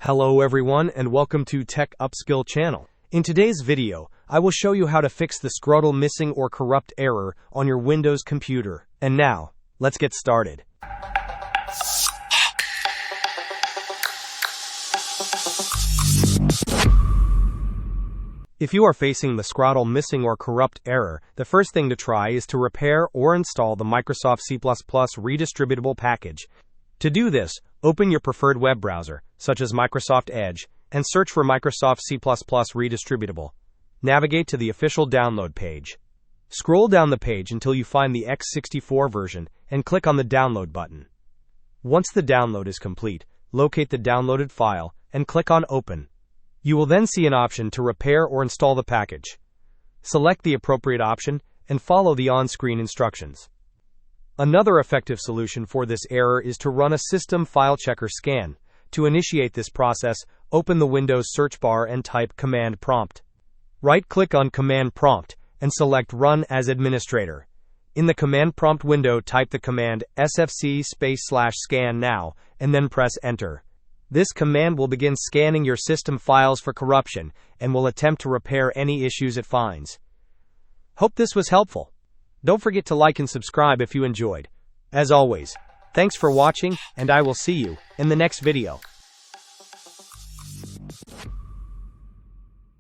Hello everyone and welcome to Tech Upskill channel. In today's video, I will show you how to fix the SKIDROW missing or corrupt error on your Windows computer. And now, let's get started. If you are facing the SKIDROW missing or corrupt error, the first thing to try is to repair or install the Microsoft C Redistributable package. To do this, open your preferred web browser, such as Microsoft Edge, and search for Microsoft C Redistributable. Navigate to the official download page. Scroll down the page until you find the x64 version and click on the download button. Once the download is complete, locate the downloaded file and click on Open. You will then see an option to repair or install the package. Select the appropriate option and follow the on-screen instructions. Another effective solution for this error is to run a system file checker scan. To initiate this process, open the Windows search bar and type Command Prompt. Right-click on Command Prompt and select Run as Administrator. In the Command Prompt window, type the command sfc/scannow and then press Enter. This command will begin scanning your system files for corruption and will attempt to repair any issues it finds. Hope this was helpful. Don't forget to like and subscribe if you enjoyed. As always, thanks for watching, and I will see you in the next video.